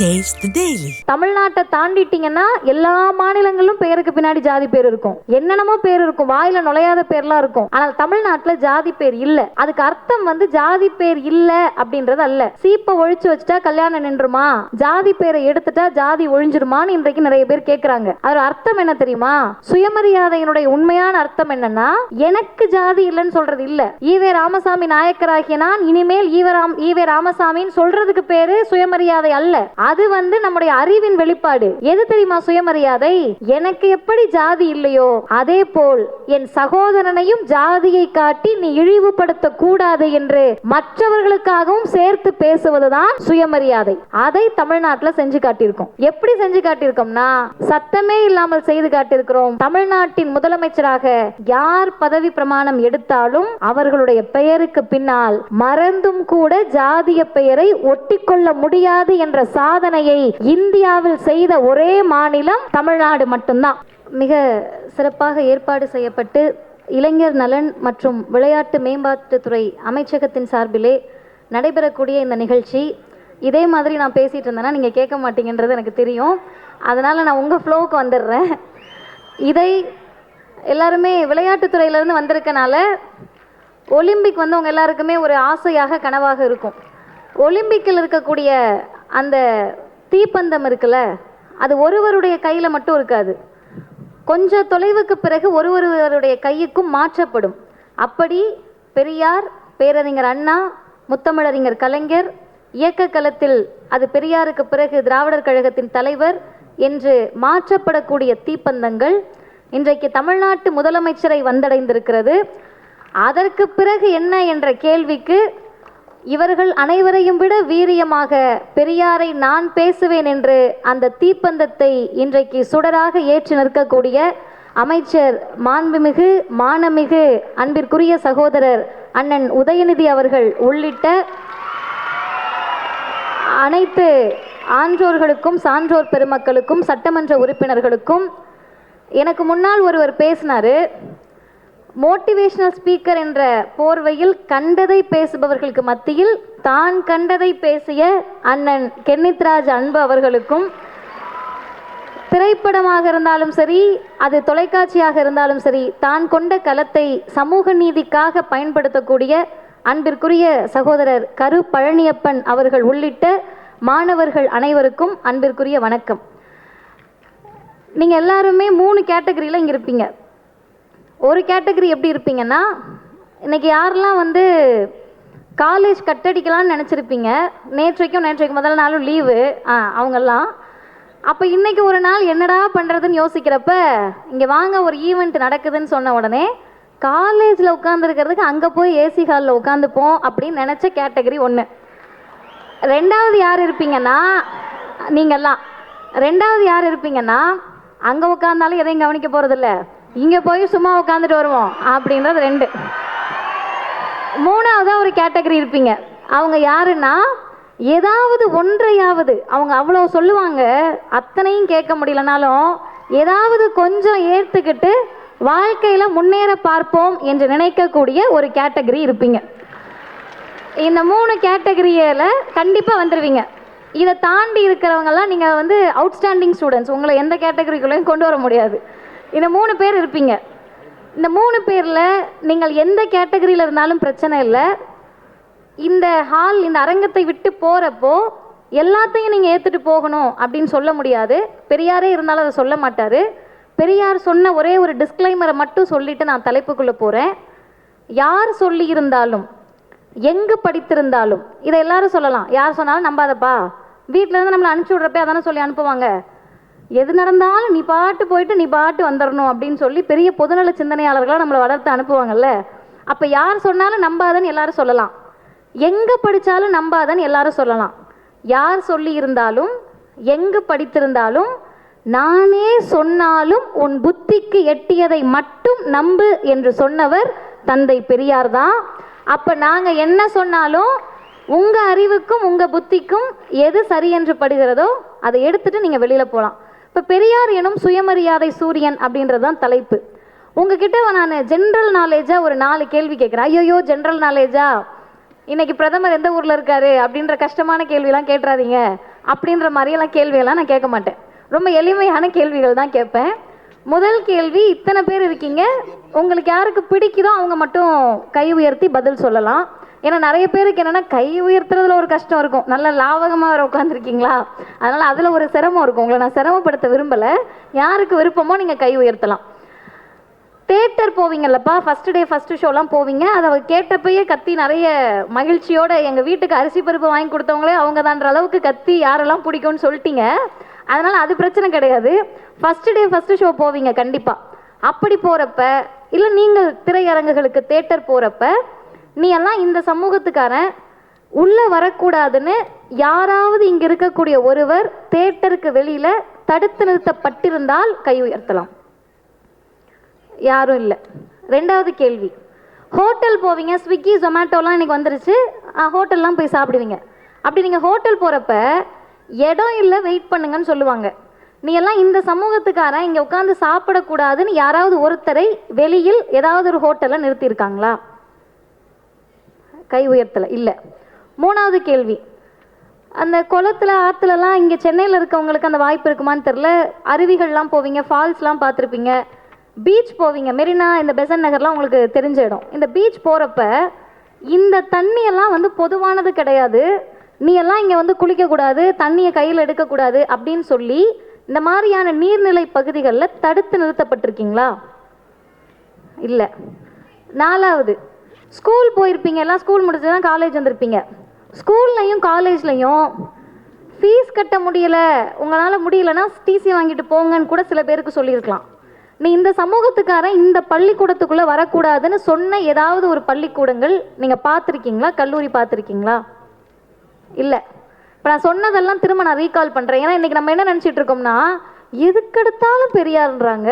Taste the Daily. தமிழ்நாட்டை தாண்டிட்டீங்கன்னா எல்லா மாநிலங்களிலும் பேருக்கு பின்னாடி ஜாதி பேர் இருக்கும், என்னென்னமோ பேர் இருக்கும், வாயில நுழையாத பேர்லாம் இருக்கும். ஆனால் தமிழ்நாட்டுல ஜாதி பேர் இல்ல. அதுக்கு அர்த்தம் ஜாதி பேர் இல்ல அப்படின்றது அல்ல. சீப்பை ஒழிச்சு வச்சுட்டா கல்யாணம் நின்றுமா, ஜாதி பேரை எடுத்துட்டா ஜாதி ஒழிஞ்சிருமான்னு இன்றைக்கு நிறைய பேர் கேட்கிறாங்க. அதோட அர்த்தம் என்ன தெரியுமா? சுயமரியாதையினுடைய உண்மையான அர்த்தம் என்னன்னா, எனக்கு ஜாதி இல்லைன்னு சொல்றது இல்ல. ஈவே ராமசாமி நாயக்கராகிய நான் இனிமேல் ஈவே ராமசாமின்னு சொல்றதுக்கு பேரு சுயமரியாதை அல்ல. அது நம்முடைய அறிவின் வெளிப்பாடு. எது தெரியுமா சுயமரியாதை? எனக்கு எப்படி ஜாதி இல்லையோ அதே போல் என் சகோதரனையும் ஜாதியை காட்டி நீ இழிவுபடுத்த கூடாது என்று மற்றவர்களுக்காகவும் சேர்த்து பேசுவதுதான் சுயமரியாதை. அதை தமிழ்நாட்டில் செஞ்சு காட்டியிருக்கோம். எப்படி செஞ்சு காட்டியிருக்கோம்னா, சத்தமே இல்லாமல் செய்து காட்டியிருக்கிறோம். தமிழ்நாட்டின் முதலமைச்சராக யார் பதவி பிரமாணம் எடுத்தாலும் அவர்களுடைய பெயருக்கு பின்னால் மறந்தும் கூட ஜாதிய பெயரை ஒட்டிக்கொள்ள முடியாது என்ற சாதனையை இந்தியாவில் செய்த ஒரே மாநிலம் தமிழ்நாடு மட்டும்தான். மிக சிறப்பாக ஏற்பாடு செய்யப்பட்டு இளைஞர் நலன் மற்றும் விளையாட்டு மேம்பாட்டுத்துறை அமைச்சகத்தின் சார்பிலே நடைபெறக்கூடிய இந்த நிகழ்ச்சி, இதே மாதிரி நான் பேசிட்டு இருந்தேன்னா நீங்க கேட்க மாட்டீங்கன்றது எனக்கு தெரியும். அதனால நான் உங்க ஃப்ளோவுக்கு வந்துடுறேன். இதை எல்லாருமே விளையாட்டுத்துறையிலிருந்து வந்திருக்கனால ஒலிம்பிக் உங்க எல்லாருக்குமே ஒரு ஆசையாக கனவாக இருக்கும். ஒலிம்பிக்கில் இருக்கக்கூடிய அந்த தீப்பந்தம் இருக்குல்ல, அது ஒருவருடைய கையில் மட்டும் இருக்காது, கொஞ்சம் தொலைவுக்கு பிறகு ஒருவருடைய கையுக்கும் மாற்றப்படும். அப்படி பெரியார், பேரறிஞர் அண்ணா, முத்தமிழறிஞர் கலைஞர், இயக்க களத்தில் அது பெரியாருக்கு பிறகு திராவிடர் கழகத்தின் தலைவர் என்று மாற்றப்படக்கூடிய தீப்பந்தங்கள் இன்றைக்கு தமிழ்நாட்டு முதலமைச்சரை வந்தடைந்திருக்கிறது. அதற்கு பிறகு என்ன என்ற கேள்விக்கு இவர்கள் அனைவரையும் விட வீரியமாக பெரியாரை நான் பேசுவேன் என்று அந்த தீப்பந்தத்தை இன்றைக்கு சுடராக ஏற்றி நிற்கக்கூடிய அமைச்சர் மாண்புமிகு மானமிகு அன்பிற்குரிய சகோதரர் அண்ணன் உதயநிதி அவர்கள் உள்ளிட்ட அனைத்து ஆன்றோர்களுக்கும் சான்றோர் பெருமக்களுக்கும் சட்டமன்ற உறுப்பினர்களுக்கும், எனக்கு முன்னால் ஒருவர் பேசினாரு, மோட்டிவேஷனல் ஸ்பீக்கர் என்ற போர்வையில் கண்டதை பேசுபவர்களுக்கு மத்தியில் தான் கண்டதை பேசிய அண்ணன் கென்னித்ராஜ் அன்பு அவர்களுக்கும், திரைப்படமாக இருந்தாலும் சரி, அது தொலைக்காட்சியாக இருந்தாலும் சரி, தான் கொண்ட களத்தை சமூக நீதிக்காக பயன்படுத்தக்கூடிய அன்பிற்குரிய சகோதரர் கரு பழனியப்பன் அவர்கள் உள்ளிட்ட மாணவர்கள் அனைவருக்கும் அன்பிற்குரிய வணக்கம். நீங்கள் எல்லாருமே 3 கேட்டகரியில் இங்கே இருப்பீங்க. ஒரு கேட்டகரி எப்படி இருப்பீங்கன்னா, இன்றைக்கி யாரெல்லாம் காலேஜ் கட்டடிக்கலான்னு நினச்சிருப்பீங்க, நேற்றைக்கு முதல் நாளும் லீவு அவங்கெல்லாம். அப்போ இன்றைக்கி ஒரு நாள் என்னடா பண்ணுறதுன்னு யோசிக்கிறப்ப, இங்கே வாங்க ஒரு ஈவெண்ட் நடக்குதுன்னு சொன்ன உடனே காலேஜில் உட்காந்துருக்கிறதுக்கு அங்கே போய் ஏசி ஹாலில் உட்காந்துப்போம் அப்படின்னு நினச்ச கேட்டகரி ஒன்று. ரெண்டாவது யார் இருப்பீங்கன்னா, நீங்கள்லாம் ரெண்டாவது யார் இருப்பீங்கன்னா, அங்கே உட்காந்தாலும் எதையும் கவனிக்க போகிறதில்ல, இங்கே போய் சும்மா உட்காந்துட்டு வருவோம் அப்படின்றது 2. மூணாவதாக ஒரு கேட்டகரி இருப்பீங்க. அவங்க யாருன்னா, ஏதாவது ஒன்றையாவது அவங்க அவ்வளோ சொல்லுவாங்க, அத்தனையும் கேட்க முடியலனாலும் ஏதாவது கொஞ்சம் ஏற்றுக்கிட்டு வாழ்க்கையில் முன்னேற பார்ப்போம் என்று நினைக்கக்கூடிய ஒரு கேட்டகரி இருப்பீங்க. இந்த 3 கேட்டகரியில் கண்டிப்பாக வந்துடுவீங்க. இதை தாண்டி இருக்கிறவங்கெல்லாம் நீங்கள் அவுட்ஸ்டாண்டிங் ஸ்டூடெண்ட்ஸ், உங்களை எந்த கேட்டகரிக்குள்ளேயும் கொண்டு வர முடியாது. இந்த 3 பேர் இருப்பீங்க. இந்த 3 பேரில் நீங்கள் எந்த கேட்டகரியில் இருந்தாலும் பிரச்சனை இல்லை. இந்த ஹால், இந்த அரங்கத்தை விட்டு போகிறப்போ எல்லாத்தையும் நீங்கள் ஏற்றுட்டு போகணும் அப்படின்னு சொல்ல முடியாது. பெரியாரே இருந்தாலும் அதை சொல்ல மாட்டார். பெரியார் சொன்ன ஒரே ஒரு டிஸ்க்ளைமரை மட்டும் சொல்லிவிட்டு நான் தலைப்புக்குள்ளே போகிறேன். யார் சொல்லி இருந்தாலும், எங்கு படித்திருந்தாலும், இதை எல்லாரும் சொல்லலாம், யார் சொன்னாலும் நம்பாதப்பா, வீட்டிலேருந்து நம்மளை அனுப்பிச்சி விட்றப்ப அதானே சொல்லி அனுப்புவாங்க, எது நடந்தாலும் நீ பாட்டு போயிட்டு நீ பாட்டு வந்துடணும் அப்படின்னு சொல்லி பெரிய பொதுநல சிந்தனையாளர்களாக நம்மளை வளர்த்து அனுப்புவாங்கல்ல. அப்போ யார் சொன்னாலும் நம்பாதன்னு எல்லாரும் சொல்லலாம், எங்கே படித்தாலும் நம்பாதன்னு எல்லாரும் சொல்லலாம். யார் சொல்லி இருந்தாலும், எங்கு படித்திருந்தாலும், நானே சொன்னாலும் உன் புத்திக்கு எட்டியதை மட்டும் நம்பு என்று சொன்னவர் தந்தை பெரியார் தான். அப்போ நாங்கள் என்ன சொன்னாலும் உங்கள் அறிவுக்கும் உங்கள் புத்திக்கும் எது சரி என்று படுகிறதோ அதை எடுத்துகிட்டு நீங்கள் வெளியில் போகலாம். இப்போ பெரியார் எனும் சுயமரியாதை சூரியன் அப்படின்றது தான் தலைப்பு. உங்ககிட்ட நான் ஜென்ரல் நாலேஜாக ஒரு 4 கேள்வி கேட்குறேன். ஐயோயோ ஜென்ரல் நாலேஜா, இன்னைக்கு பிரதமர் எந்த ஊரில் இருக்காரு அப்படின்ற கஷ்டமான கேள்விலாம் கேட்டுறாதீங்க. அப்படின்ற மாதிரியெல்லாம் கேள்வியெல்லாம் நான் கேட்க மாட்டேன். ரொம்ப எளிமையான கேள்விகள் தான் கேட்பேன். முதல் கேள்வி, இத்தனை பேர் இருக்கீங்க, உங்களுக்கு யாருக்கு பிடிக்குதோ அவங்க மட்டும் கை உயர்த்தி பதில் சொல்லலாம். ஏன்னா நிறைய பேருக்கு என்னென்னா கை உயர்த்துறதுல ஒரு கஷ்டம் இருக்கும். நல்ல லாவகமாக வேறு உட்காந்துருக்கீங்களா, அதனால் அதில் ஒரு சிரமம் இருக்கும். உங்களை நான் சிரமப்படுத்த விரும்பலை. யாருக்கு விருப்பமோ நீங்கள் கை உயர்த்தலாம். தேட்டர் போவீங்கல்லப்பா, ஃபஸ்ட்டு டே ஃபஸ்ட்டு ஷோலாம் போவீங்க. அதை கேட்டப்பயே கத்தி நிறைய மகிழ்ச்சியோட எங்கள் வீட்டுக்கு அரிசி பருப்பு வாங்கி கொடுத்தவங்களே அவங்க தான்ற அளவுக்கு கத்தி யாரெல்லாம் பிடிக்கும்னு சொல்லிட்டீங்க. அதனால் அது பிரச்சனை கிடையாது. ஃபஸ்ட்டு டே ஃபஸ்ட்டு ஷோ போவீங்க கண்டிப்பாக. அப்படி போகிறப்ப, இல்லை நீங்கள் திரையரங்குகளுக்கு தேட்டர் போகிறப்ப, நீ எல்லாம் இந்த சமூகத்துக்காரன் உள்ளே வரக்கூடாதுன்னு யாராவது இங்கே இருக்கக்கூடிய ஒருவர் தேட்டருக்கு வெளியில் தடுத்து நிறுத்தப்பட்டிருந்தால் கை உயர்த்தலாம். யாரும் இல்லை. ரெண்டாவது கேள்வி, ஹோட்டல் போவீங்க, ஸ்விக்கி ஜொமேட்டோலாம் இன்றைக்கி வந்துருச்சு, ஹோட்டல்லாம் போய் சாப்பிடுவீங்க. அப்படி நீங்கள் ஹோட்டல் போகிறப்ப இடம் இல்லை வெயிட் பண்ணுங்கன்னு சொல்லுவாங்க. நீ எல்லாம் இந்த சமூகத்துக்காரன் இங்கே உட்காந்து சாப்பிடக்கூடாதுன்னு யாராவது ஒருத்தரை வெளியில் ஏதாவது ஒரு ஹோட்டலில் நிறுத்தியிருக்காங்களா? கை உயர்த்தலை, இல்லை. மூணாவது கேள்வி, அந்த குளத்தில் ஆற்றுலலாம் இங்கே சென்னையில் இருக்கவங்களுக்கு அந்த வாய்ப்பு இருக்குமான்னு தெரில. அருவிகள்லாம் போவீங்க, ஃபால்ஸ்லாம் பார்த்துருப்பீங்க, பீச் போவீங்க, மெரினா, இந்த பெசன் நகர்லாம் உங்களுக்கு தெரிஞ்ச இடம். இந்த பீச் போகிறப்ப இந்த தண்ணியெல்லாம் வந்து பொதுவானது கிடையாது, நீ எல்லாம் இங்கே வந்து குளிக்கக்கூடாது, தண்ணியை கையில் எடுக்கக்கூடாது அப்படின்னு சொல்லி இந்த மாதிரியான நீர்நிலை பகுதிகளில் தடுத்து நிறுத்தப்பட்டிருக்கீங்களா? இல்லை. நாலாவது, ஸ்கூல் போயிருப்பீங்க, எல்லாம் ஸ்கூல் முடிச்சு தான் காலேஜ் வந்திருப்பீங்க. ஸ்கூல்லையும் காலேஜ்லையும் ஃபீஸ் கட்ட முடியலை, உங்களால் முடியலைன்னா டிசி வாங்கிட்டு போங்கன்னு கூட சில பேருக்கு சொல்லியிருக்கலாம். நீ இந்த சமூகத்துக்காரன் இந்த பள்ளிக்கூடத்துக்குள்ளே வரக்கூடாதுன்னு சொன்ன ஏதாவது ஒரு பள்ளிக்கூடங்கள் நீங்கள் பார்த்துருக்கீங்களா? கல்லூரி பார்த்துருக்கீங்களா? இல்லை. இப்போ நான் சொன்னதெல்லாம் திரும்ப நான் ரீகால் பண்ணுறேன். ஏன்னா இன்றைக்கி நம்ம என்ன நினச்சிட்டு இருக்கோம்னா, எதுக்கெடுத்தாலும் பெரியார்ன்றாங்க,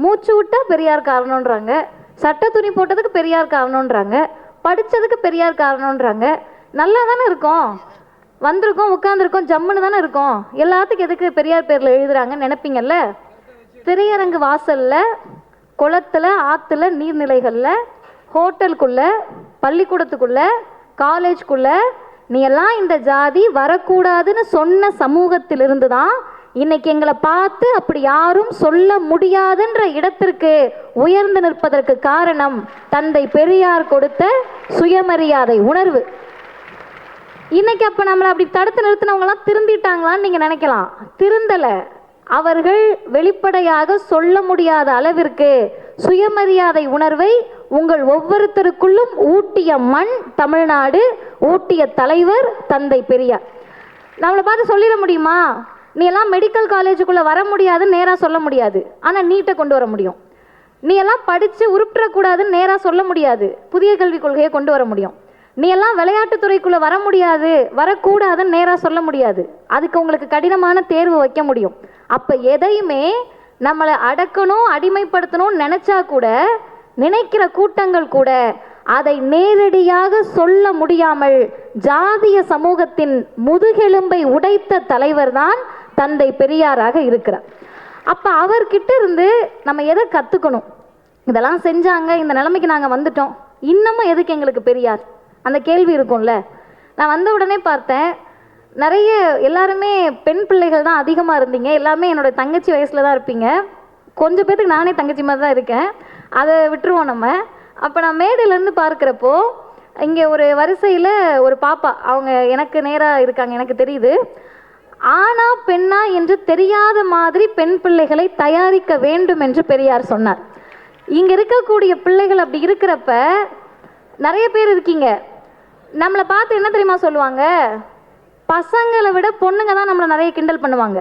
மூச்சு விட்டால் பெரியார் காரணன்றாங்க, சட்ட துணி போட்டதுக்கு பெரியார் காரணன்றாங்க, படித்ததுக்கு பெரியார் காரணன்றாங்க. நல்லா தானே இருக்கோம், வந்திருக்கோம், உட்காந்துருக்கோம், ஜம்முன்னு தானே இருக்கோம், எல்லாத்துக்கும் எதுக்கு பெரியார் பேரில் எழுதுறாங்கன்னு நினைப்பீங்கல்ல. திரையரங்கு வாசலில், குளத்தில், ஆற்றுல, நீர்நிலைகளில், ஹோட்டலுக்குள்ளே, பள்ளிக்கூடத்துக்குள்ளே, காலேஜ்குள்ளே நீ எல்லாம் இந்த ஜாதி வரக்கூடாதுன்னு சொன்ன சமூகத்திலிருந்து தான் இன்னைக்கு எங்களை பார்த்து அப்படி யாரும் சொல்ல முடியாதுன்ற இடத்திற்கு உயர்ந்து நிற்பதற்கு காரணம் தந்தை பெரியார் கொடுத்த சுயமரியாதை உணர்வு. இன்னைக்கு அப்போ நம்மளை அப்படி தடுத்து நிறுத்தினவங்களாம் திருந்திட்டாங்களான்னு நீங்கள் நினைக்கலாம். திருந்தலை. அவர்கள் வெளிப்படையாக சொல்ல முடியாத அளவிற்கு சுயமரியாதை உணர்வை உங்கள் ஒவ்வொருத்தருக்குள்ளும் ஊட்டிய மண் தமிழ்நாடு, ஊட்டிய தலைவர் தந்தை பெரியார். நம்மளை பார்த்து சொல்லிட முடியுமா? நீ எல்லாம் மெடிக்கல் காலேஜுக்குள்ளே வர முடியாதுன்னு நேராக சொல்ல முடியாது, ஆனால் நீட்டை கொண்டு வர முடியும். நீ எல்லாம் படித்து உருப்பிடக்கூடாதுன்னு நேராக சொல்ல முடியாது, புதிய கல்விக் கொள்கையை கொண்டு வர முடியும். நீ எல்லாம் விளையாட்டுத்துறைக்குள்ளே வர முடியாது, வரக்கூடாதுன்னு நேராக சொல்ல முடியாது, அதுக்கு உங்களுக்கு கடினமான தேர்வு வைக்க முடியும். அப்போ எதையுமே நம்மளை அடக்கணும், அடிமைப்படுத்தணும்னு நினச்சா கூட, நினைக்கிற கூட்டங்கள் கூட அதை நேரடியாக சொல்ல முடியாமல் ஜாதிய சமூகத்தின் முதுகெலும்பை உடைத்த தலைவர் தான் தந்தை பெரியாராக இருக்கிறார். அப்போ அவர்கிட்ட இருந்து நம்ம எதை கற்றுக்கணும்? இதெல்லாம் செஞ்சாங்க, இந்த நிலைமைக்கு நாங்கள் வந்துட்டோம், இன்னமும் எதுக்கு எங்களுக்கு பெரியார்? அந்த கேள்வி இருக்கும்ல. நான் வந்த உடனே பார்த்தேன், நிறைய எல்லாருமே பெண் பிள்ளைகள் தான் அதிகமாக இருந்தீங்க. எல்லாமே என்னோடய தங்கச்சி வயசில் தான் இருப்பீங்க. கொஞ்சம் பேருக்கு நானே தங்கச்சி மாதிரி தான் இருக்கேன், அதை விட்டுருவோம் நம்ம. அப்போ நான் மேடையிலேருந்து பார்க்குறப்போ இங்கே ஒரு வரிசையில் ஒரு பாப்பா, அவங்க எனக்கு நேராக இருக்காங்க, எனக்கு தெரியுது. ஆனா பெண்ணா என்று தெரியாத மாதிரி பெண் பிள்ளைகளை தயாரிக்க வேண்டும் என்று பெரியார் சொன்னார். இங்கே இருக்கக்கூடிய பிள்ளைகள் அப்படி இருக்கிறப்ப நிறைய பேர் இருக்கீங்க, நம்மளை பார்த்து என்ன தெரியுமா சொல்லுவாங்க? பசங்களை விட பொண்ணுங்க தான் நம்மளை நிறைய கிண்டல் பண்ணுவாங்க.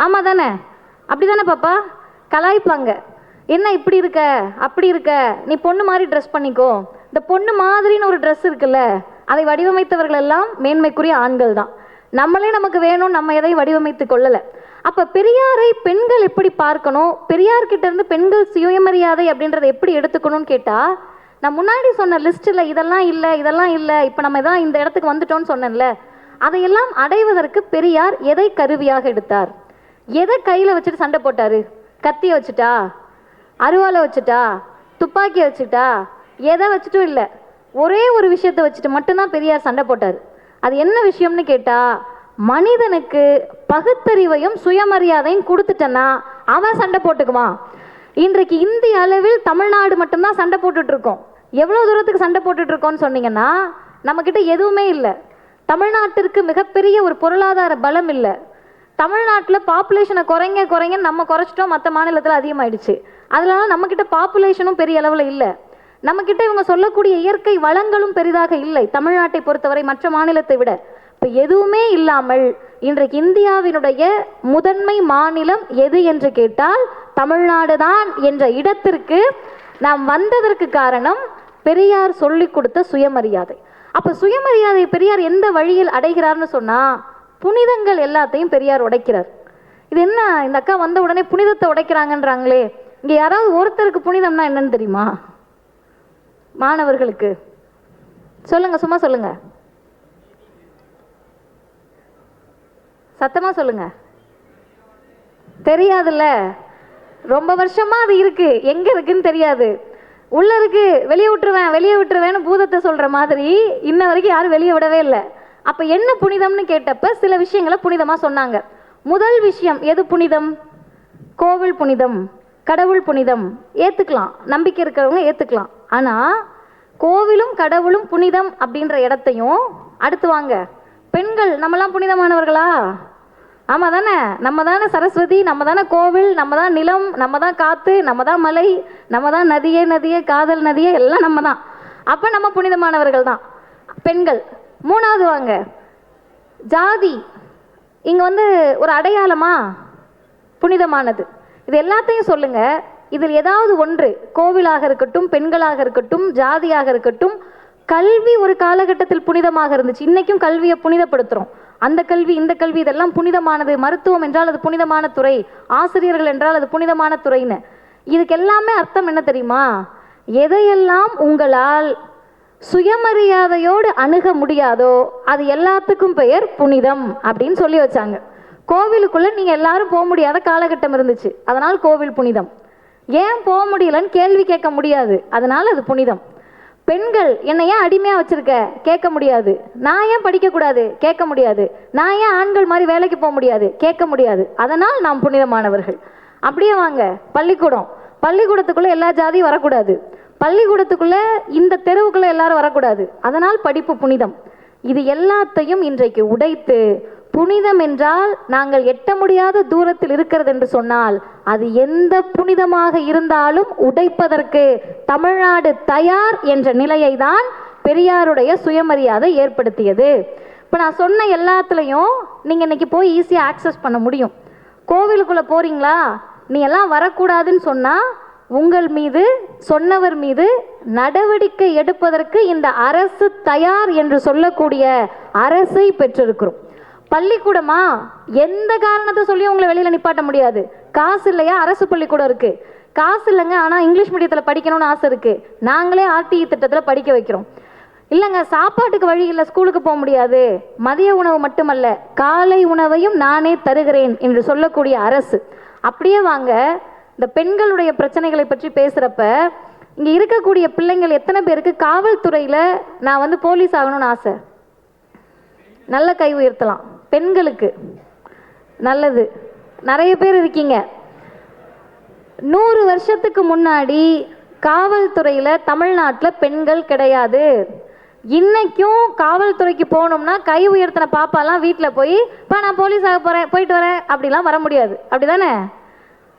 ஆமாம் தானே? அப்படி தானே பாப்பா? கலாய்ப்பாங்க. என்ன இப்படி இருக்க, அப்படி இருக்க, நீ பொண்ணு மாதிரி ட்ரெஸ் பண்ணிக்கோ. இந்த பொண்ணு மாதிரின்னு ஒரு ட்ரெஸ் இருக்குல்ல, அதை வடிவமைத்தவர்கள் எல்லாம் மேன்மைக்குரிய ஆண்கள் தான். நம்மளே நமக்கு வேணும், நம்ம எதையும் வடிவமைத்து கொள்ளலை. அப்போ பெரியாரை பெண்கள் எப்படி பார்க்கணும், பெரியார்கிட்ட இருந்து பெண்கள் சுயமரியாதை அப்படின்றத எப்படி எடுத்துக்கணும்னு கேட்டால், நான் முன்னாடி சொன்ன லிஸ்ட்டில் இதெல்லாம் இல்லை, இதெல்லாம் இல்லை, இப்போ நம்ம இதான் இந்த இடத்துக்கு வந்துட்டோம்னு சொன்னேன்ல, அதையெல்லாம் அடைவதற்கு பெரியார் எதை கருவியாக எடுத்தார்? எதை கையில் வச்சுட்டு சண்டை போட்டார்? கத்தியை வச்சுட்டா, அருவாலை வச்சுட்டா, துப்பாக்கியை வச்சுட்டா, எதை வச்சுட்டும் இல்லை, ஒரே ஒரு விஷயத்தை வச்சுட்டு மட்டும்தான் பெரியார் சண்டை போட்டார். அது என்ன விஷயம்னு கேட்டால், மனிதனுக்கு பகுத்தறிவையும் சுயமரியாதையும் கொடுத்துட்டேன்னா அவன் சண்டை போட்டுக்குவான். இன்றைக்கு இந்திய அளவில் தமிழ்நாடு மட்டும்தான் சண்டை போட்டுட்டு இருக்கோம். எவ்வளோ தூரத்துக்கு சண்டை போட்டுட்டு இருக்கோம்னு சொன்னீங்கன்னா, நம்மக்கிட்ட எதுவுமே இல்லை. தமிழ்நாட்டிற்கு மிகப்பெரிய ஒரு பொருளாதார பலம் இல்லை. தமிழ்நாட்டில் பாப்புலேஷனை குறைங்கன்னு நம்ம குறைச்சிட்டோம், மற்ற மாநிலத்தில் அதிகமாகிடுச்சு. அதனால நம்மக்கிட்ட பாப்புலேஷனும் பெரிய அளவில் இல்லை. நம்மக்கிட்ட இவங்க சொல்லக்கூடிய இயற்கை வளங்களும் பெரிதாக இல்லை தமிழ்நாட்டை பொறுத்தவரை மற்ற மாநிலத்தை விட. இப்போ எதுவுமே இல்லாமல் இன்றைக்கு இந்தியாவினுடைய முதன்மை மாநிலம் எது என்று கேட்டால் தமிழ்நாடு தான் என்ற இடத்திற்கு நாம் வந்ததற்கு காரணம் பெரியார் சொல்லிக் கொடுத்த சுயமரியாதை. அப்போ சுயமரியாதை பெரியார் எந்த வழியில் அடைகிறார்னு சொன்னால், புனிதங்கள் எல்லாத்தையும் பெரியார் உடைக்கிறார். இது என்ன, இந்த அக்கா வந்த உடனே புனிதத்தை உடைக்கிறாங்கன்றாங்களே, இங்கே யாராவது ஒருத்தருக்கு புனிதம்னா என்னன்னு தெரியுமா? மாணவர்களுக்கு சொல்லுங்க, சும்மா சொல்லுங்க, சத்தமா சொல்லுங்க. தெரியாதுல்ல, ரொம்ப வருஷமா அது இருக்கு, எங்க இருக்குன்னு தெரியாது. உள்ள இருக்கு, வெளியே விட்டுருவேன்னு பூதத்தை சொல்ற மாதிரி இன்ன வரைக்கும் யாரும் வெளியே விடவே இல்லை. அப்ப என்ன புனிதம்னு கேட்டப்ப சில விஷயங்களை புனிதமா சொன்னாங்க. முதல் விஷயம் எது புனிதம்? கோவில் புனிதம், கடவுள் புனிதம், ஏத்துக்கலாம், நம்பிக்கை இருக்கிறவங்க ஏத்துக்கலாம். ஆனா கோவிலும் கடவுளும் புனிதம் அப்படின்ற இடத்தையும் அடுத்து வாங்க, பெண்கள் நம்மலாம் புனிதமானவர்களா? ஆமா தானே, நம்ம தானே சரஸ்வதி, நம்ம தானே கோவில், நம்ம தான் நிலம், நம்ம தான் காத்து, நம்ம தான் மலை, நம்ம தான் நதியே காதல் நதியே, எல்லாம் நம்ம தான். அப்ப நம்ம புனிதமானவர்கள் தான் பெண்கள். மூணாவது வாங்க, ஜாதி இங்க ஒரு அடையாளமா புனிதமானது. இது எல்லாத்தையும் சொல்லுங்க. இதில் ஏதாவது ஒன்று, கோவிலாக இருக்கட்டும், பெண்களாக இருக்கட்டும், ஜாதியாக இருக்கட்டும், கல்வி ஒரு காலகட்டத்தில் புனிதமாக இருந்துச்சு. இன்னைக்கும் கல்வியை புனிதப்படுத்துறோம். அந்த கல்வி, இந்த கல்வி, இதெல்லாம் புனிதமானது. மருத்துவம் என்றால் அது புனிதமான துறை, ஆசிரியர்கள் என்றால் அது புனிதமான துறைன்னு. இதுக்கு எல்லாமே அர்த்தம் என்ன தெரியுமா? எதையெல்லாம் உங்களால் சுயமரியாதையோடு அணுக முடியாதோ அது எல்லாத்துக்கும் பெயர் புனிதம் அப்படின்னு சொல்லி வச்சாங்க. கோவிலுக்குள்ள நீங்க எல்லாரும் போக முடியாத காலகட்டம் இருந்துச்சு, அதனால் கோவில் புனிதம். ஏன் போக முடியலன்னு கேள்வி கேட்க முடியாது, அதனால அது புனிதம். பெண்கள் என்னை ஏன் அடிமையா வச்சிருக்க கேட்க முடியாது. நான் ஏன் படிக்கக்கூடாது கேட்க முடியாது. நான் ஏன் ஆண்கள் மாதிரி வேலைக்கு போக முடியாது கேட்க முடியாது. அதனால் நாம் புனிதமானவர்கள். அப்படியே வாங்க, பள்ளிக்கூடத்துக்குள்ள எல்லா ஜாதியும் வரக்கூடாது. பள்ளிக்கூடத்துக்குள்ள இந்த தெருவுக்குள்ள எல்லாரும் வரக்கூடாது. அதனால் படிப்பு புனிதம். இது எல்லாத்தையும் இன்றைக்கு உடைத்து, புனிதம் என்றால் நாங்கள் எட்ட முடியாத தூரத்தில் இருக்கிறது என்று சொன்னால் அது எந்த புனிதமாக இருந்தாலும் உடைப்பதற்கு தமிழ்நாடு தயார் என்ற நிலையை தான் பெரியாருடைய சுயமரியாதை ஏற்படுத்தியது. இப்போ நான் சொன்ன எல்லாத்துலேயும் நீங்கள் இன்னைக்கு போய் ஈஸியாக ஆக்சஸ் பண்ண முடியும். கோவிலுக்குள்ளே போறீங்களா, நீ எல்லாம் வரக்கூடாதுன்னு சொன்னால் உங்கள் மீது, சொன்னவர் மீது நடவடிக்கை எடுப்பதற்கு இந்த அரசு தயார் என்று சொல்லக்கூடிய அரசை பெற்றிருக்கிறோம். பள்ளிக்கூடமா, எந்த காரணத்தை சொல்லி உங்களை வெளியில் நிப்பாட்ட முடியாது. காசு இல்லையா, அரசு பள்ளிக்கூடம் இருக்கு. காசு இல்லைங்க, ஆனால் இங்கிலீஷ் மீடியத்தில் படிக்கணும்னு ஆசை இருக்கு, நாங்களே ஆர்டிஇ திட்டத்தில் படிக்க வைக்கிறோம். இல்லைங்க, சாப்பாட்டுக்கு வழி இல்லை, ஸ்கூலுக்கு போக முடியாது, மதிய உணவு மட்டுமல்ல காலை உணவையும் நானே தருகிறேன் என்று சொல்லக்கூடிய அரசு. அப்படியே வாங்க, இந்த பெண்களுடைய பிரச்சனைகளை பற்றி பேசுகிறப்ப இங்கே இருக்கக்கூடிய பிள்ளைங்கள் எத்தனை பேருக்கு காவல்துறையில் நான் போலீஸ் ஆகணும்னு ஆசை? நல்ல கை உயர்த்தலாம். பெண்களுக்கு நல்லது, நிறைய பேர் இருக்கீங்க. 100 வருஷத்துக்கு முன்னாடி காவல்துறையில் தமிழ்நாட்டில் பெண்கள் கிடையாது. இன்னைக்கும் காவல்துறைக்கு போகணும்னா கை உயர்த்தின பாப்பாலாம் வீட்டில் போய் இப்போ நான் போலீஸ் ஆக போகிறேன், போயிட்டு வரேன் அப்படிலாம் வர முடியாது. அப்படி தானே?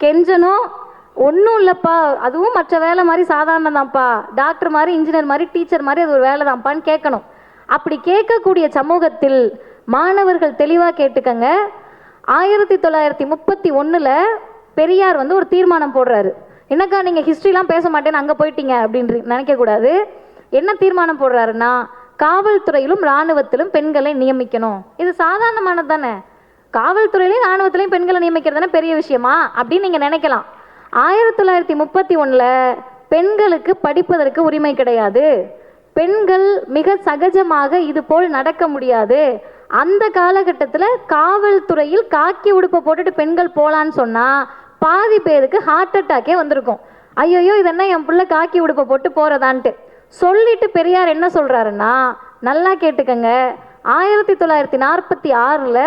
கெஞ்சனும் ஒன்றும் இல்லைப்பா, அதுவும் மற்ற வேலை மாதிரி சாதாரணம் தான்ப்பா, டாக்டர் மாதிரி, இன்ஜினியர் மாதிரி, டீச்சர் மாதிரி அது ஒரு வேலை தான்ப்பான்னு கேட்கணும். அப்படி கேட்கக்கூடிய சமூகத்தில் மாணவர்கள் தெளிவாக கேட்டுக்கங்க. 1931 பெரியார் ஒரு தீர்மானம் போடுறாரு. என்னக்கா நீங்கள் ஹிஸ்ட்ரிலாம் பேச மாட்டேன்னு அங்கே போயிட்டீங்க அப்படின்னு நினைக்கக்கூடாது. என்ன தீர்மானம் போடுறாருன்னா, காவல்துறையிலும் இராணுவத்திலும் பெண்களை நியமிக்கணும். இது சாதாரணமானது தானே, காவல்துறையிலையும் இராணுவத்திலையும் பெண்களை நியமிக்கிறது தானே பெரிய விஷயமா அப்படின்னு நீங்கள் நினைக்கலாம். 1931 பெண்களுக்கு படிப்பதற்கு உரிமை கிடையாது. பெண்கள் மிக சகஜமாக இது போல் நடக்க முடியாது. அந்த காலகட்டத்தில் காவல்துறையில் காக்கி உடுப்பை போட்டுட்டு பெண்கள் போகலான்னு சொன்னால் பாதி பேருக்கு ஹார்ட் அட்டாக்கே வந்திருக்கும். ஐயோயோ, இதென்ன என் பிள்ளை காக்கி உடுப்பை போட்டு போகிறதான்ட்டு சொல்லிட்டு பெரியார் என்ன சொல்கிறாருன்னா, நல்லா கேட்டுக்கங்க, 1946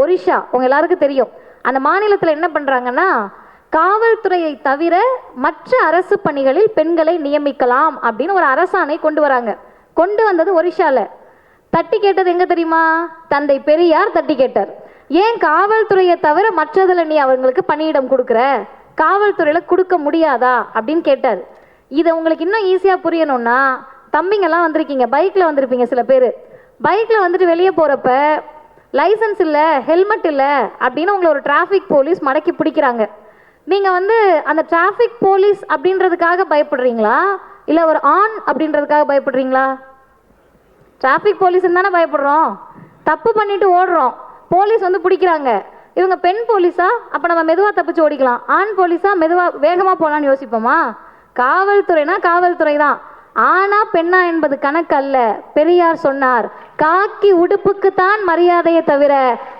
ஒரிஷா, உங்க எல்லாருக்கும் தெரியும், அந்த மாநிலத்தில் என்ன பண்றாங்கன்னா, காவல்துறையை தவிர மற்ற அரசு பணிகளில் பெண்களை நியமிக்கலாம் அப்படின்னு ஒரு அரசாணை கொண்டு வராங்க. கொண்டு வந்தது ஒரிஷால. தட்டி கேட்டது எங்க தெரியுமா? தந்தை பெரியார் தட்டி கேட்டார். ஏன் காவல்துறையை தவிர மற்றதில் நீ அவங்களுக்கு பணியிடம் கொடுக்குற, காவல்துறையில் கொடுக்க முடியாதா அப்படின்னு கேட்டார். இதை உங்களுக்கு இன்னும் ஈஸியாக புரியணும்னா, தம்பிங்கெல்லாம் வந்திருக்கீங்க, பைக்கில் வந்திருப்பீங்க. சில பேர் பைக்கில் வந்துட்டு வெளியே போகிறப்ப லைசன்ஸ் இல்லை, ஹெல்மெட் இல்லை அப்படின்னு உங்களை ஒரு டிராஃபிக் போலீஸ் மடக்கி பிடிக்கிறாங்க. நீங்கள் அந்த டிராஃபிக் போலீஸ் அப்படின்றதுக்காக பயப்படுறீங்களா, இல்லை ஒரு ஆண் அப்படின்றதுக்காக பயப்படுறீங்களா? டிராஃபிக் போலீஸ்ன்னு தானே பயப்படுறோம். தப்பு பண்ணிட்டு ஓடுறோம், போலீஸ் பிடிக்கிறாங்க. இவங்க பெண் போலீஸா, அப்போ நம்ம மெதுவாக தப்பிச்சு ஓடிக்கலாம். ஆண் போலீஸா, மெதுவாக வேகமாக போகலான்னு யோசிப்போமா? காவல்துறைனா காவல்துறை தான். ஆனா பெண்ணா என்பது கணக்கு அல்ல. பெரியார் சொன்னார், காக்கி உடுப்புக்கு தான் மரியாதையை தவிர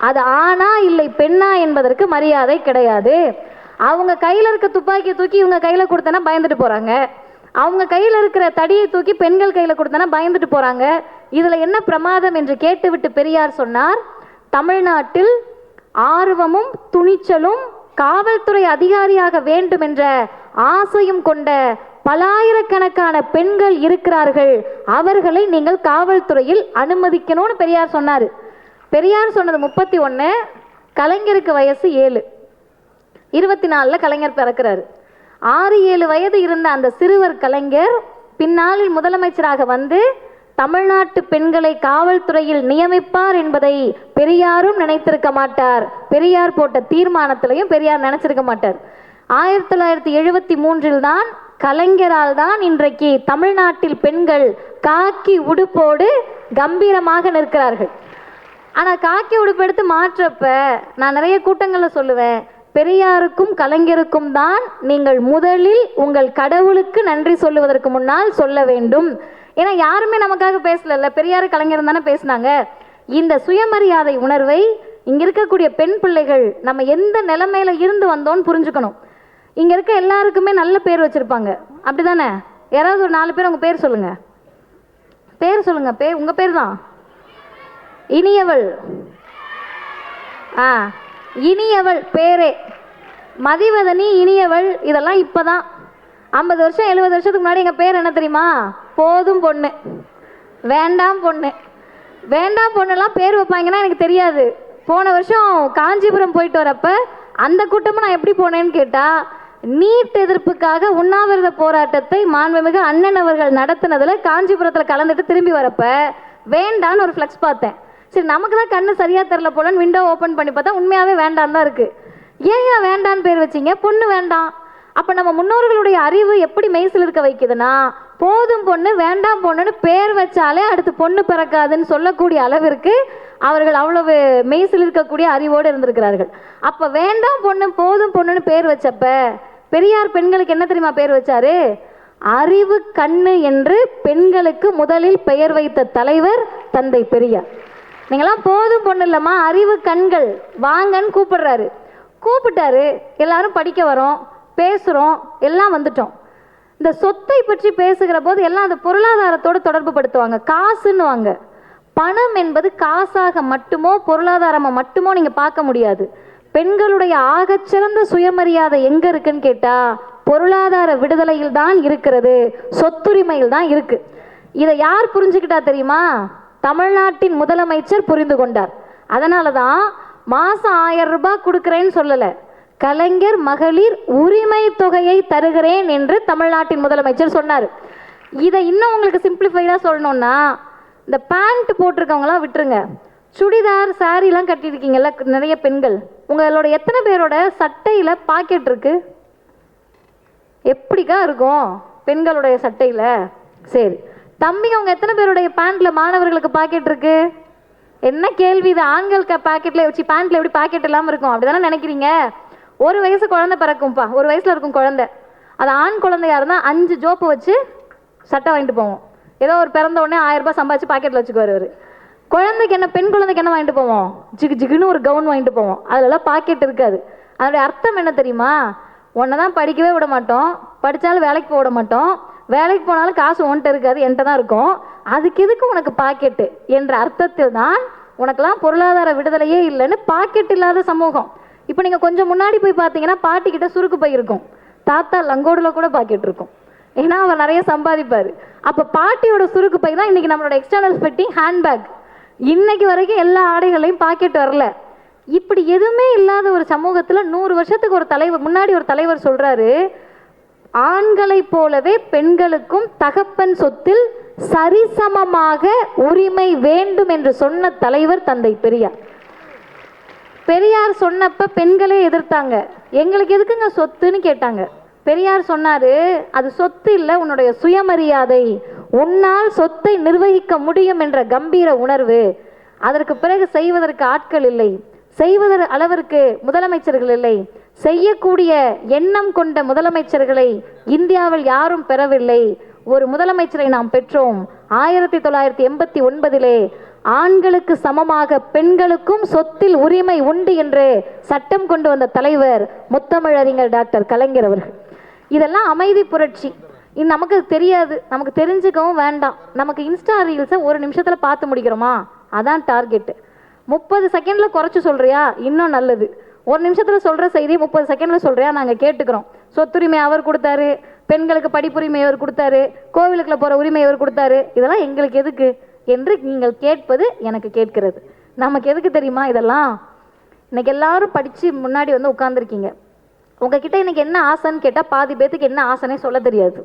அது ஆணா இல்லை பெண்ணா என்பதற்கு மரியாதை கிடையாது. அவங்க கையில் இருக்க துப்பாக்கியை தூக்கி இவங்க கையில் கொடுத்தனா பயந்துட்டு போகிறாங்க. அவங்க கையில் இருக்கிற தடியை தூக்கி பெண்கள் கையில் கொடுத்தனா பயந்துட்டு போகிறாங்க. இதில் என்ன பிரமாதம் என்று கேட்டுவிட்டு பெரியார் சொன்னார், தமிழ்நாட்டில் ஆர்வமும் துணிச்சலும் காவல்துறை அதிகாரியாக வேண்டும் என்ற ஆசையும் கொண்ட பலாயிரக்கணக்கான பெண்கள் இருக்கிறார்கள், அவர்களை நீங்கள் காவல்துறையில் அனுமதிக்கணும்னு பெரியார் சொன்னார். பெரியார் சொன்னது 31, கலைஞருக்கு வயசு 7. 24 கலைஞர் பிறக்கிறாரு. 6-7 வயது இருந்த அந்த சிறுவர் கலைஞர் பின்னாளில் முதலமைச்சராக வந்து தமிழ்நாட்டு பெண்களை காவல்துறையில் நியமிப்பார் என்பதை பெரியாரும் நினைத்திருக்க மாட்டார். பெரியார் போட்ட தீர்மானத்திலையும் பெரியார் நினைச்சிருக்க மாட்டார். 1973 தான் கலைஞரால் தான் இன்றைக்கு தமிழ்நாட்டில் பெண்கள் காக்கி உடுப்போடு கம்பீரமாக நிற்கிறார்கள். ஆனால் காக்கி உடுப்பு எடுத்து மாற்றப்ப நான் நிறைய கூட்டங்களில் சொல்லுவேன், பெரியாருக்கும் கலைஞருக்கும் தான் நீங்கள் முதலில் உங்கள் கடவுளுக்கு நன்றி சொல்லுவதற்கு முன்னால் சொல்ல வேண்டும். ஏன்னா யாருமே நமக்காக பேசல, பெரியார் கலைஞர் தானே பேசினாங்க. இந்த சுயமரியாதை உணர்வை இங்கே இருக்கக்கூடிய பெண் பிள்ளைகள் நம்ம எந்த நிலைமையில இருந்து வந்தோன்னு புரிஞ்சுக்கணும். இங்கே இருக்க எல்லாருக்குமே நல்ல பேர் வச்சுருப்பாங்க, அப்படி தானே? யாராவது ஒரு 4 பேர் உங்கள் பேர் சொல்லுங்க. பேர் சொல்லுங்க. பேர் உங்கள் பேர் தான் இனியவள். இனியவள் பேரே. மதிவதனி, இனியவள், இதெல்லாம் இப்போ தான். 50 வருஷம் 70 வருஷத்துக்கு முன்னாடி எங்கள் பேர் என்ன தெரியுமா? போதும் பொண்ணு, வேண்டாம் பொண்ணு. வேண்டாம் பொண்ணுலாம் பேர் வைப்பாங்கன்னா எனக்கு தெரியாது. போன வருஷம் காஞ்சிபுரம் போயிட்டு வரப்ப அந்த கூட்டமும் நான் எப்படி போனேன்னு கேட்டால், நீட் எதிர்ப்புக்காக உண்ணாவிரத போராட்டத்தை மாண்புமிகு அண்ணன் அவர்கள் நடத்தினதில் காஞ்சிபுரத்தில் கலந்துட்டு திரும்பி வரப்ப வேண்டான்னு ஒரு ஃப்ளெக்ஸ் பார்த்தேன். சரி, நமக்கு தான் கண்ணு சரியாக தெரில போலன்னு விண்டோ ஓப்பன் பண்ணி பார்த்தா உண்மையாகவே வேண்டான்னு தான் இருக்குது. ஏன் வேண்டான்னு பேர் வச்சிங்க? பொண்ணு வேண்டாம். அப்போ நம்ம முன்னோர்களுடைய அறிவு எப்படி மெய்சில் இருக்க வைக்குதுன்னா, போதும் பொண்ணு வேண்டாம் பொண்ணுன்னு பேர் வச்சாலே அடுத்து பொண்ணு பிறக்காதுன்னு சொல்லக்கூடிய அளவிற்கு அவர்கள் அவ்வளவு மெய்சில் இருக்கக்கூடிய அறிவோடு இருந்திருக்கிறார்கள். அப்போ வேண்டாம் பொண்ணு போதும் பொண்ணுன்னு பேர் வச்சப்ப பெரியார் பெண்களுக்கு என்ன தெரியுமா பேர் வச்சாரு? அறிவு கண்ணு என்று பெண்களுக்கு முதலில் பெயர் வைத்த தலைவர் தந்தை பெரியார். நீங்களாம் போதும் பொண்ணு இல்லைம்மா, அறிவு கண்கள் வாங்கன்னு கூப்பிட்டாரு. எல்லாரும் படிக்க வரோம், பேசுகிறோம், எல்லாம் வந்துட்டோம். இந்த சொத்தை பற்றி பேசுகிற போது எல்லாம் அந்த பொருளாதாரத்தோடு தொடர்பு படுத்துவாங்க, காசுன்னுவாங்க. பணம் என்பது காசாக மட்டுமோ பொருளாதாரமாக மட்டுமோ நீங்கள் பார்க்க முடியாது. பெண்களுடைய ஆகச்சிறந்த சுயமரியாதை எங்கே இருக்குன்னு கேட்டால் பொருளாதார விடுதலையில் தான் இருக்கிறது, சொத்துரிமையில் தான் இருக்குது. இதை யார் புரிஞ்சுக்கிட்டா தெரியுமா? தமிழ்நாட்டின் முதலமைச்சர் புரிந்து கொண்டார். அதனால தான் மாதம் 1000 ரூபாய் கொடுக்குறேன்னு சொல்லலை, கலைஞர் மகளிர் உரிமை தொகையை தருகிறேன் என்று தமிழ்நாட்டின் முதலமைச்சர் சொன்னார். இதை இன்னும் உங்களுக்கு சிம்பிளிஃபைடாக சொல்லணும்னா, இந்த பேண்ட் போட்டிருக்கவங்களாம் விட்டுருங்க, சுடிதார் சாரீலாம் கட்டியிருக்கீங்கல்ல நிறைய பெண்கள், உங்களோட எத்தனை பேரோட சட்டையில் பாக்கெட் இருக்கு? எப்படிக்கா இருக்கும் பெண்களுடைய சட்டையில்? சரி தம்பி, அவங்க எத்தனை பேருடைய பேண்ட்ல மாணவர்களுக்கு பாக்கெட் இருக்கு? என்ன கேள்வி இது? ஆண்களுக்கு பாக்கெட்ல வச்சு பேண்ட்ல எப்படி பாக்கெட் இல்லாமல் இருக்கும்? அப்படிதானே நினைக்கிறீங்க? 1 வயசு குழந்தை பிறக்கும்பா, 1 வயசுல இருக்கும் குழந்தை, அது ஆண் குழந்தையா இருந்தால் 5 ஜோப்பு வச்சு சட்டை வாங்கிட்டு போவோம். ஏதோ ஒரு பிறந்த உடனே 1000 ரூபாய் சம்பாதிச்சு பாக்கெட்டில் வச்சுக்குவார் அவர். குழந்தைக்கு என்ன, பெண் குழந்தைக்கு என்ன வாங்கிட்டு போவோம்? ஜிகுன்னு ஒரு கவுன் வாங்கிட்டு போவோம், அதிலெல்லாம் பாக்கெட் இருக்காது. அதனுடைய அர்த்தம் என்ன தெரியுமா? ஒன்றை தான் படிக்கவே விட மாட்டோம், படித்தாலும் வேலைக்கு போக விட மாட்டோம், வேலைக்கு போனாலும் காசு உன்கிட்ட இருக்காது, என்கிட்ட தான் இருக்கும், அதுக்கு எதுக்கு உனக்கு பாக்கெட்டு என்ற அர்த்தத்தில் தான் உனக்கெல்லாம் பொருளாதார விடுதலையே இல்லைன்னு பாக்கெட் இல்லாத சமூகம். இப்போ நீங்கள் கொஞ்சம் முன்னாடி போய் பார்த்தீங்கன்னா பாட்டிக்கிட்ட சுருக்கு பை இருக்கும், தாத்தா லங்கோடில் கூட பாக்கெட் இருக்கும், ஏன்னா அவர் நிறைய சம்பாதிப்பார். அப்போ பாட்டியோட சுருக்கு பை தான் இன்றைக்கி நம்மளோட எக்ஸ்டர்னல் ஸ்பெட்டிங் ஹேண்ட்பேக். இன்னைக்கு வரைக்கும் எல்லா ஆடைகளையும் பாக்கெட் வரல. இப்படி எதுவுமே இல்லாத ஒரு சமூகத்தில் 100 வருஷத்துக்கு முன்னாடி ஒரு தலைவர் சொல்கிறாரு, ஆண்களைப் போலவே பெண்களுக்கும் தகப்பன் சொத்தில் சரிசமமாக உரிமை வேண்டும் என்று சொன்ன தலைவர் தந்தை பெரியார். பெரியார் சொன்னப்ப பெண்களே எதிர்த்தாங்க, எங்களுக்கு எதுக்குங்க சொத்துன்னு கேட்டாங்க. பெரியார் சொன்னாரு, அது சொத்து இல்லை, உன்னுடைய சுயமரியாதை, உன்னால் சொத்தை நிர்வகிக்க முடியும் என்ற கம்பீர உணர்வு. அதற்கு பிறகு செய்வதற்கு ஆட்கள் இல்லை, செய்வதற்கு அளவிற்கு முதலமைச்சர்கள் இல்லை, செய்யக்கூடிய எண்ணம் கொண்ட முதலமைச்சர்களை இந்தியாவில் யாரும் பெறவில்லை. ஒரு முதலமைச்சரை நாம் பெற்றோம் 1989 ஆண்களுக்கு சமமாக பெண்களுக்கும் சொத்தில் உரிமை உண்டு என்று சட்டம் கொண்டு வந்த தலைவர் முத்தமிழறிஞர் டாக்டர் கலைஞர் அவர்கள். இதெல்லாம் அமைதி புரட்சி. இது நமக்கு தெரியாது, நமக்கு தெரிஞ்சுக்கவும் வேண்டாம். நமக்கு இன்ஸ்டா ரீல்ஸை ஒரு நிமிஷத்தில் பார்த்து முடிக்கிறோமா, அதான் டார்கெட்டு. 30 செகண்டில் குறைச்சி சொல்கிறியா, இன்னும் நல்லது. ஒரு நிமிஷத்தில் சொல்கிற செய்தி 30 செகண்டில் சொல்கிறியா, நாங்கள் கேட்டுக்கிறோம். சொத்துரிமை அவர் கொடுத்தாரு, பெண்களுக்கு படிப்புரிமை அவர் கொடுத்தாரு, கோவிலுக்குள்ள போகிற உரிமை அவர் கொடுத்தாரு, இதெல்லாம் எங்களுக்கு எதுக்கு என்று நீங்கள் கேட்பது எனக்கு கேட்கிறது. நமக்கு எதுக்கு தெரியுமா இதெல்லாம்? இன்னைக்கு எல்லாரும் படித்து முன்னாடி வந்து உட்காந்துருக்கீங்க. உங்ககிட்ட இன்னைக்கு என்ன ஆசைன்னு கேட்டால் பாதி பேத்துக்கு என்ன ஆசைனே சொல்ல தெரியாது.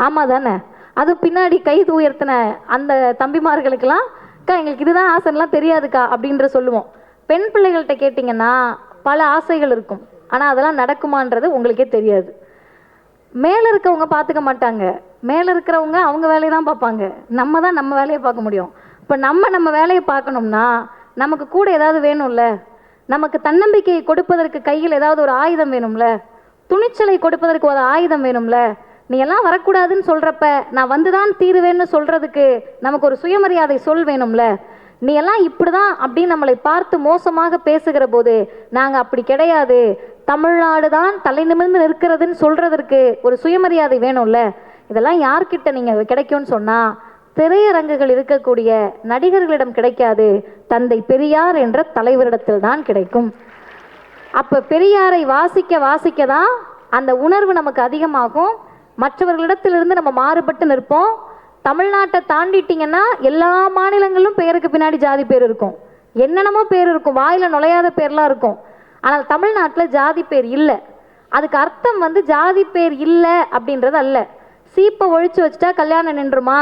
ஆமாம் தானே? அது பின்னாடி கை உயர்த்தின அந்த தம்பிமார்களுக்கெல்லாம் அக்கா எங்களுக்கு இதுதான் ஆசைலாம் தெரியாதுக்கா அப்படின்ற சொல்லுவோம். பெண் பிள்ளைகள்கிட்ட கேட்டிங்கன்னா பல ஆசைகள் இருக்கும், ஆனால் அதெல்லாம் நடக்குமான்றது உங்களுக்கே தெரியாது. மேலே இருக்கவங்க பார்த்துக்க மாட்டாங்க, மேலே இருக்கிறவங்க அவங்க வேலையை தான் பார்ப்பாங்க, நம்ம தான் நம்ம வேலையை பார்க்க முடியும். இப்போ நம்ம வேலையை பார்க்கணும்னா நமக்கு கூட ஏதாவது வேணும்ல, நமக்கு தன்னம்பிக்கையை கொடுப்பதற்கு கையில் ஏதாவது ஒரு ஆயுதம் வேணும்ல, துணிச்சலை கொடுப்பதற்கு ஒரு ஆயுதம் வேணும்ல. நீ எல்லாம் வரக்கூடாதுன்னு சொல்கிறப்ப நான் வந்து தான் தீருவேன்னு சொல்கிறதுக்கு நமக்கு ஒரு சுயமரியாதை சொல் வேணும்ல. நீ எல்லாம் இப்படி தான் அப்படின்னு நம்மளை பார்த்து மோசமாக பேசுகிற போது நாங்கள் அப்படி கிடையாது, தமிழ்நாடு தான் தலை நிமிர்ந்து நிற்கிறதுன்னு சொல்கிறதற்கு ஒரு சுயமரியாதை வேணும்ல. இதெல்லாம் யார்கிட்ட நீங்கள் கிடைக்கும்னு சொன்னால் திரையரங்குகள் இருக்கக்கூடிய நடிகர்களிடம் கிடைக்காது, தந்தை பெரியார் என்ற தலைவரிடத்தில் தான் கிடைக்கும். அப்போ பெரியாரை வாசிக்க தான் அந்த உணர்வு நமக்கு அதிகமாகும், மற்றவர்களிடத்திலிருந்து நம்ம மாறுபட்டு நிற்போம். தமிழ்நாட்டை தாண்டிட்டிங்கன்னா எல்லா மாநிலங்களிலும் பெயருக்கு பின்னாடி ஜாதி பேர் இருக்கும், என்னென்னமோ பேர் இருக்கும், வாயில் நுழையாத பேர்லாம் இருக்கும். ஆனால் தமிழ்நாட்டில் ஜாதி பேர் இல்லை. அதுக்கு அர்த்தம் வந்து ஜாதி பேர் இல்லை அப்படின்றது அல்ல. சீப்பை ஒழிச்சு வச்சுட்டா கல்யாணம் நின்றுமா,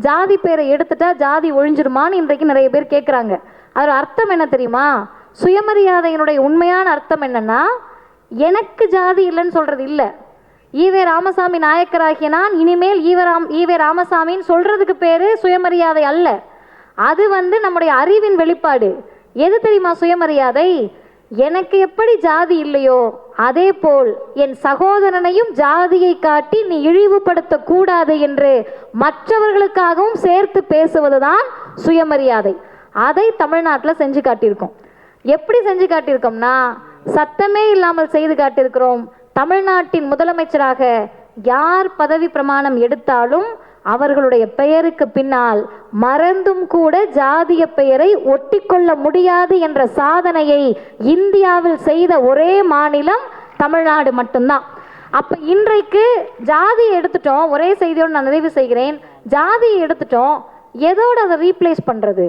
ஜாதி பேரை எடுத்துட்டா ஜாதி ஒழிஞ்சிருமான்னு இன்றைக்கு நிறைய பேர் கேட்குறாங்க. அதோட அர்த்தம் என்ன தெரியுமா? சுயமரியாதையினுடைய உண்மையான அர்த்தம் என்னன்னா, எனக்கு ஜாதி இல்லைன்னு சொல்கிறது இல்லை. ஈவே ராமசாமி நாயக்கராகிய நான் இனிமேல் ஈவே ராமசாமின்னு சொல்கிறதுக்கு பேர் சுயமரியாதை அல்ல. அது வந்து நம்முடைய அறிவின் வெளிப்பாடு. எது தெரியுமா சுயமரியாதை? எனக்கு எப்படி ஜாதி இல்லையோ அதே போல் என் சகோதரனையும் ஜாதியை காட்டி நீ இழிவுபடுத்தக்கூடாது என்று மற்றவர்களுக்காகவும் சேர்த்து பேசுவதுதான் சுயமரியாதை. அதை தமிழ்நாட்டில் செஞ்சு காட்டியிருக்கோம். எப்படி செஞ்சு காட்டியிருக்கோம்னா, சத்தமே இல்லாமல் செய்து காட்டியிருக்கிறோம். தமிழ்நாட்டின் முதலமைச்சராக யார் பதவி பிரமாணம் எடுத்தாலும் அவர்களுடைய பெயருக்கு பின்னால் மறந்தும் கூட ஜாதிய பெயரை ஒட்டிக்கொள்ள முடியாது என்ற சாதனையை இந்தியாவில் செய்த ஒரே மாநிலம் தமிழ்நாடு மட்டும்தான். அப்போ இன்றைக்கு ஜாதியை எடுத்துட்டோம். ஒரே செய்தியோடு நான் நிறைவு செய்கிறேன். ஜாதியை எடுத்துட்டோம், எதோடு அதை ரீப்ளேஸ் பண்ணுறது?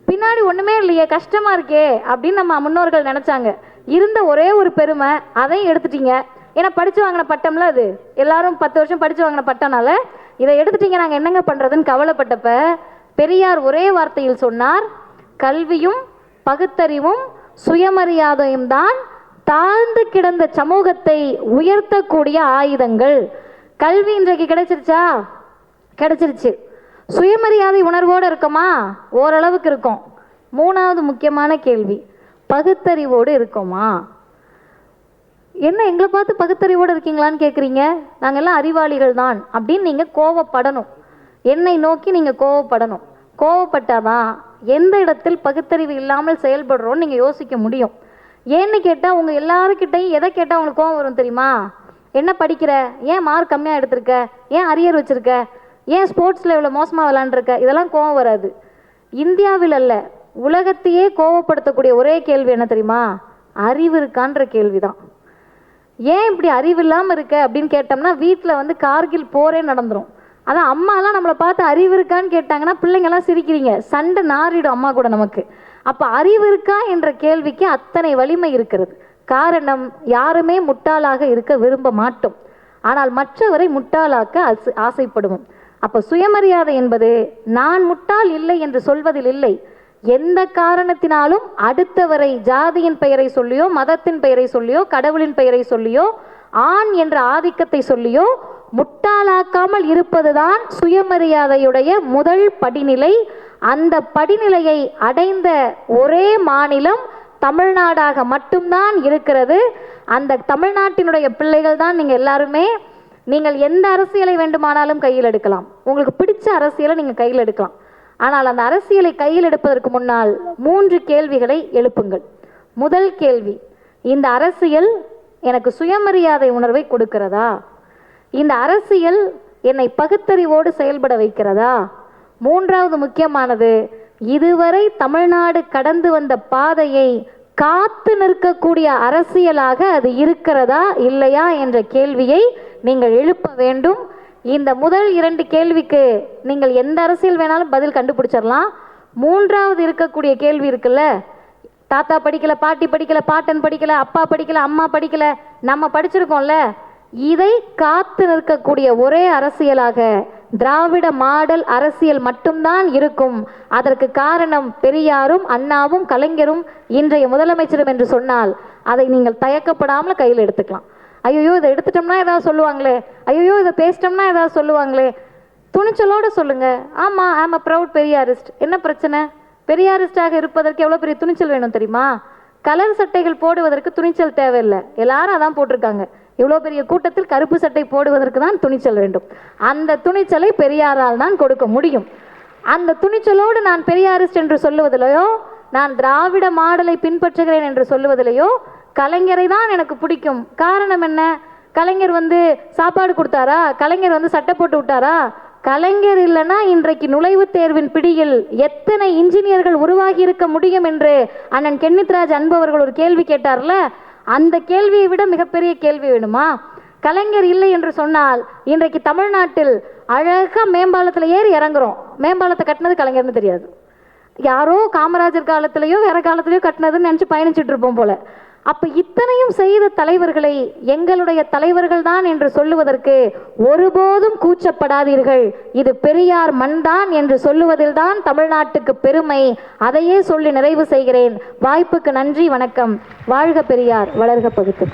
பின்னாடி ஒன்றுமே இல்லையே, கஷ்டமாக இருக்கே அப்படின்னு நம்ம முன்னோர்கள் நினச்சாங்க. இருந்த ஒரே ஒரு பெருமை அதையும் எடுத்துட்டீங்க. ஏன்னா படித்து வாங்கின பட்டம்ல அது, எல்லாரும் 10 வருஷம் படித்து வாங்கின பட்டம்னால இதை எடுத்துட்டீங்க, நாங்கள் என்னங்க பண்ணுறதுன்னு கவலைப்பட்டப்ப பெரியார் ஒரே வார்த்தையில் சொன்னார், கல்வியும் பகுத்தறிவும் சுயமரியாதையும் தான் தாழ்ந்து கிடந்த சமூகத்தை உயர்த்தக்கூடிய ஆயுதங்கள். கல்வி இன்றைக்கு கிடைச்சிருச்சா? கிடைச்சிருச்சு. சுயமரியாதை உணர்வோடு இருக்கோமா? ஓரளவுக்கு இருக்கும். 3வது முக்கியமான கேள்வி, பகுத்தறிவோடு இருக்கோமா? என்ன எங்களை பார்த்து பகுத்தறிவோடு இருக்கீங்களான்னு கேட்குறீங்க. நாங்கள் எல்லாம் அறிவாளிகள் தான் அப்படின்னு நீங்கள் கோவப்படணும். என்னை நோக்கி நீங்கள் கோவப்படணும். கோவப்பட்டாதான் எந்த இடத்தில் பகுத்தறிவு இல்லாமல் செயல்படுறோன்னு நீங்கள் யோசிக்க முடியும். ஏன்னு கேட்டால் உங்கள் எல்லாருக்கிட்டையும் எதை கேட்டால் உங்களுக்கு கோவம் வரும் தெரியுமா? என்ன படிக்கிற, ஏன் மார்க் கம்மியாக எடுத்திருக்க, ஏன் அரியர் வச்சுருக்க, ஏன் ஸ்போர்ட்ஸில் இவ்வளோ மோசமாக விளாண்டுருக்க, இதெல்லாம் கோவம் வராது. இந்தியாவில் அல்ல, உலகத்தையே கோவப்படுத்தக்கூடிய ஒரே கேள்வி என்ன தெரியுமா? அறிவு இருக்கான்ற கேள்வி தான். ஏன் இப்படி அறிவு இல்லாமல் இருக்க அப்படின்னு கேட்டோம்னா வீட்டில் வந்து கார்கில் போரே நடந்துடும். அதான் அம்மாலாம் நம்மளை பார்த்து அறிவு இருக்கான்னு கேட்டாங்கன்னா பிள்ளைங்கள்லாம் சிரிக்கிறீங்க, சண்டை நாரிடும் அம்மா கூட நமக்கு. அப்போ அறிவு இருக்கா என்ற கேள்விக்கு அத்தனை வலிமை இருக்கிறது. காரணம், யாருமே முட்டாளாக இருக்க விரும்ப மாட்டோம், ஆனால் மற்றவரை முட்டாளாக்க ஆசைப்படுவோம். அப்போ சுயமரியாதை என்பது நான் முட்டாள் இல்லை என்று சொல்வதில் இல்லை. எந்த காரணத்தினாலும் அடுத்தவரை ஜாதியின் பெயரை சொல்லியோ, மதத்தின் பெயரை சொல்லியோ, கடவுளின் பெயரை சொல்லியோ, ஆண் என்ற ஆதிக்கத்தை சொல்லியோ முட்டாளாக்காமல் இருப்பதுதான் சுயமரியாதையுடைய முதல் படிநிலை. அந்த படிநிலையை அடைந்த ஒரே மாநிலம் தமிழ்நாடாக மட்டும்தான் இருக்கிறது. அந்த தமிழ்நாட்டினுடைய பிள்ளைகள் தான் நீங்கள் எல்லாருமே. நீங்கள் எந்த அரசியலை வேண்டுமானாலும் கையில் எடுக்கலாம், உங்களுக்கு பிடிச்ச அரசியலை நீங்கள் கையில் எடுக்கலாம். ஆனால் அந்த அரசியலை கையில் எடுப்பதற்கு முன்னால் 3 கேள்விகளை எழுப்புங்கள். முதல் கேள்வி, இந்த அரசியல் எனக்கு சுயமரியாதை உணர்வை கொடுக்கிறதா? இந்த அரசியல் என்னை பகுத்தறிவோடு செயல்பட வைக்கிறதா? 3வது முக்கியமானது, இதுவரை தமிழ்நாடு கடந்து வந்த பாதையை காத்து நிற்கக்கூடிய அரசியலாக அது இருக்கிறதா இல்லையா என்ற கேள்வியை நீங்கள் எழுப்ப வேண்டும். இந்த முதல் 2 கேள்விக்கு நீங்கள் எந்த அரசியல் வேணாலும் பதில் கண்டுபிடிச்சிடலாம். 3வது இருக்கக்கூடிய கேள்வி இருக்குல்ல, தாத்தா படிக்கல, பாட்டி படிக்கல, பாட்டன் படிக்கல, அப்பா படிக்கல, அம்மா படிக்கல, நம்ம படிச்சிருக்கோம்ல, இதை காத்து நிற்கக்கூடிய ஒரே அரசியலாக திராவிட மாடல் அரசியல் மட்டும்தான் இருக்கும். அதற்கு காரணம் பெரியாரும் அண்ணாவும் கலைஞரும் இன்றைய முதலமைச்சரும் என்று சொன்னால் அதை நீங்கள் தயக்கப்படாமல் கையில் எடுத்துக்கலாம். ஐயோ இதை எடுத்துட்டோம்னா ஏதாவது சொல்லுவாங்களே, ஐயோ இதை பேசிட்டோம்னா ஏதாவது சொல்லுவாங்களே, துணிச்சலோடு சொல்லுங்க, ஆமாம் ஐம் அ ப்ரவுட் பெரியாரிஸ்ட். என்ன பிரச்சனை? பெரியாரிஸ்டாக இருப்பதற்கு எவ்வளோ பெரிய துணிச்சல் வேணும் தெரியுமா? கலர் சட்டைகள் போடுவதற்கு துணிச்சல் தேவையில்லை, எல்லாரும் அதான் போட்டிருக்காங்க. இவ்வளோ பெரிய கூட்டத்தில் கருப்பு சட்டை போடுவதற்கு தான் துணிச்சல் வேண்டும். அந்த துணிச்சலை பெரியாரால் தான் கொடுக்க முடியும். அந்த துணிச்சலோடு நான் பெரியாரிஸ்ட் என்று சொல்லுவதிலையோ, நான் திராவிட மாடலை பின்பற்றுகிறேன் என்று சொல்லுவதிலையோ கலைஞரை தான் எனக்கு பிடிக்கும். காரணம் என்ன? கலைஞர் வந்து சாப்பாடு கொடுத்தாரா? கலைஞர் வந்து சட்டை போட்டு விட்டாரா? கலைஞர் இல்லைன்னா இன்றைக்கு நுழைவுத் தேர்வின் பிடியில் எத்தனை இன்ஜினியர்கள் உருவாகி இருக்க முடியும் என்று அண்ணன் கென்னித்ராஜ் அன்பு அவர்கள் ஒரு கேள்வி கேட்டார்ல, அந்த கேள்வியை விட மிகப்பெரிய கேள்வி வேணுமா? கலைஞர் இல்லை என்று சொன்னால் இன்றைக்கு தமிழ்நாட்டில் அழகாக மேம்பாலத்தில் ஏறி இறங்குறோம். மேம்பாலத்தை கட்டினது கலைஞர்னு தெரியாது, யாரோ காமராஜர் காலத்திலேயோ வேற காலத்திலேயோ கட்டினதுன்னு நினச்சி பயணிச்சுட்டு இருப்போம் போல. அப்போ இத்தனையும் செய்த தலைவர்களை எங்களுடைய தலைவர்கள் தான் என்று சொல்லுவதற்கு ஒருபோதும் கூச்சப்படாதீர்கள். இது பெரியார் மண்தான் என்று சொல்லுவதில் தான் தமிழ்நாட்டுக்கு பெருமை. அதையே சொல்லி நிறைவு செய்கிறேன். வாய்ப்புக்கு நன்றி, வணக்கம். வாழ்க பெரியார், வளர்க பகுத்து.